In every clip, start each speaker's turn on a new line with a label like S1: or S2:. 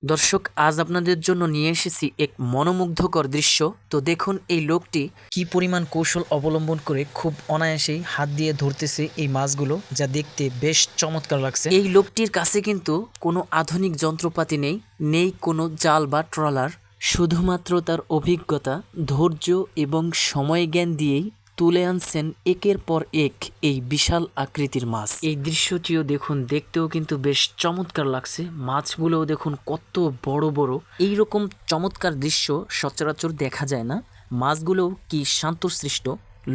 S1: দর্শক, আজ আপনাদের জন্য নিয়ে এসেছি এক মনোমুগ্ধকর দৃশ্য। তো দেখুন এই লোকটি কি পরিমাণ কৌশল অবলম্বন করে খুব অনায়াসেই হাত দিয়ে ধরতেছে এই মাছগুলো, যা দেখতে বেশ চমৎকার লাগছে। এই লোকটির কাছে কিন্তু কোনো আধুনিক যন্ত্রপাতি নেই, নেই কোনো জাল বা ট্রলার, শুধুমাত্র তার অভিজ্ঞতা, ধৈর্য এবং সময় জ্ঞান দিয়েই তুলে আনছেন একের পর এক এই বিশাল আকৃতির মাছ। এই দৃশ্যটিও দেখুন, দেখতেও কিন্তু বেশ চমৎকার লাগছে। মাছগুলোও দেখুন কত বড় বড়। এই রকম চমৎকার দৃশ্য সচরাচর দেখা যায় না। মাছগুলোও কি শান্তশিষ্ট,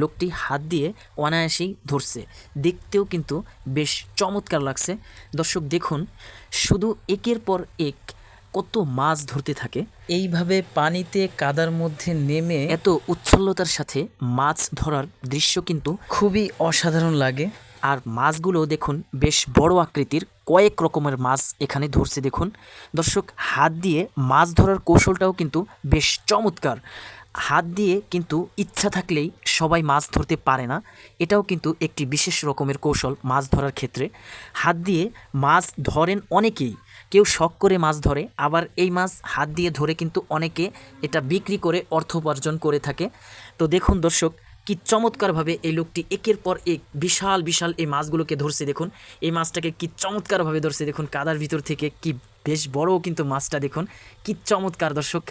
S1: লোকটি হাত দিয়ে অনায়াসেই ধরছে। দেখতেও কিন্তু বেশ চমৎকার লাগছে। দর্শক দেখুন, শুধু একের পর এক কত মাছ ধরতে থাকে। এইভাবে পানিতে কাদার মধ্যে নেমে এত উচ্ছলতার সাথে মাছ ধরার দৃশ্য কিন্তু খুবই অসাধারণ লাগে। আর মাছগুলো দেখুন বেশ বড় আকৃতির, কয়েক রকমের মাছ এখানে ধরছে। দেখুন দর্শক, হাত দিয়ে মাছ ধরার কৌশলটাও কিন্তু বেশ চমৎকার। হাত দিয়ে কিন্তু ইচ্ছা থাকলেই সবাই মাছ ধরতে পারে না। এটাও কিন্তু একটি বিশেষ রকমের কৌশল মাছ ধরার ক্ষেত্রে। হাত দিয়ে মাছ ধরেন অনেকেই, কেউ শখ করে মাছ ধরে, আবার এই মাছ হাত দিয়ে ধরে কিন্তু অনেকে এটা বিক্রি করে অর্থ উপার্জন করে থাকে। তো দেখুন দর্শক, কি চমৎকারভাবে এই লোকটি একের পর এক বিশাল বিশাল এই মাছগুলোকে ধরছে। দেখুন এই মাছটাকে কি চমৎকারভাবে ধরছে। দেখুন কাদার ভিতর থেকে কি বেশ বড়ও কিন্তু মাছটা, দেখুন কি চমৎকার। দর্শক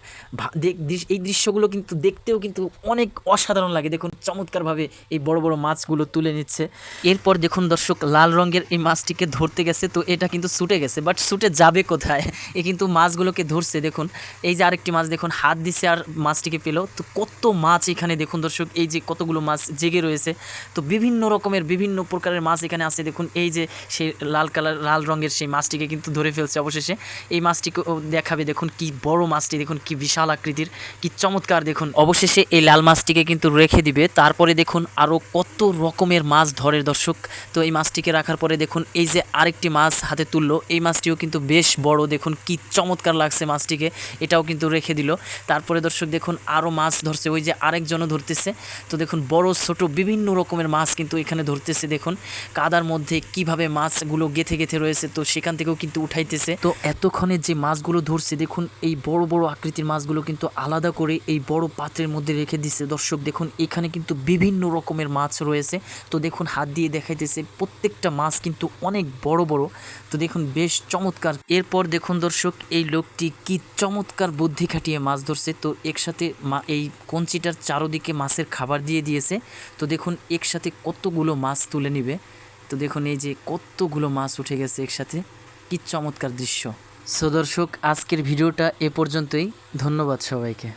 S1: এই দৃশ্যগুলো কিন্তু দেখতেও কিন্তু অনেক অসাধারণ লাগে। দেখুন চমৎকারভাবে এই বড় বড় মাছগুলো তুলে নিচ্ছে। এরপর দেখুন দর্শক, লাল রঙের এই মাছটিকে ধরতে গেছে, তো এটা কিন্তু ছুটে গেছে, বাট ছুটে যাবে কোথায়? এ কিন্তু মাছগুলোকে ধরছে। দেখুন এই যে আরেকটি মাছ, দেখুন হাত দিছে আর মাছটিকে পেল। তো কত মাছ এখানে দেখুন দর্শক, এই যে কতগুলো মাছ জেগে রয়েছে। তো বিভিন্ন রকমের বিভিন্ন প্রকারের মাছ এখানে আছে। দেখুন এই যে সেই লাল রঙের সেই মাছটিকে কিন্তু ধরে ফেলছে অবশেষে। এই মাছটিকে দেখাবে, দেখুন কি বড় মাছটি, দেখুন কি বিশাল আকৃতির, কি চমৎকার। দেখুন অবশেষে এই লাল মাছটিকে কিন্তু রেখে দিবে। তারপরে দেখুন আরও কত রকমের মাছ ধরে দর্শক। তো এই মাছটিকে রাখার পরে দেখুন এই যে আরেকটি মাছ হাতে তুললো, এই মাছটিও কিন্তু বেশ বড়। দেখুন কি চমৎকার লাগছে মাছটিকে, এটাও কিন্তু রেখে দিল। তারপরে দর্শক দেখুন আরও মাছ ধরছে, ওই যে আরেকজনও ধরতেছে। তো দেখুন বড় ছোট বিভিন্ন রকমের মাছ কিন্তু এখানে ধরতেছে। দেখুন কাদার মধ্যে কিভাবে মাছগুলো গেথে গেথে রয়েছে, তো সেখান থেকেও কিন্তু উঠাইতেছে। তো এতক্ষণে যে মাছগুলো ধরছে, দেখুন এই বড় বড় আকৃতির মাছগুলো কিন্তু আলাদা করে এই বড় পাত্রের মধ্যে রেখে দিচ্ছে। দর্শক দেখুন এখানে কিন্তু বিভিন্ন রকমের মাছ রয়েছে। তো দেখুন হাত দিয়ে দেখাইতেছে, প্রত্যেকটা মাছ কিন্তু অনেক বড় বড়। তো দেখুন বেশ চমৎকার। এরপর দেখুন দর্শক, এই লোকটি কি চমৎকার বুদ্ধি খাটিয়ে মাছ ধরছে। তো একসাথে এই কঞ্চিটার চারোদিকে মাছের খাবার দিয়ে দিয়েছে। তো দেখুন একসাথে কতগুলো মাছ তুলে নিবে। তো দেখুন এই যে কতগুলো মাছ উঠে গেছে একসাথে, কি চমৎকার দৃশ্য। সো দর্শক, আজকের ভিডিওটা এ পর্যন্তই। ধন্যবাদ সবাইকে।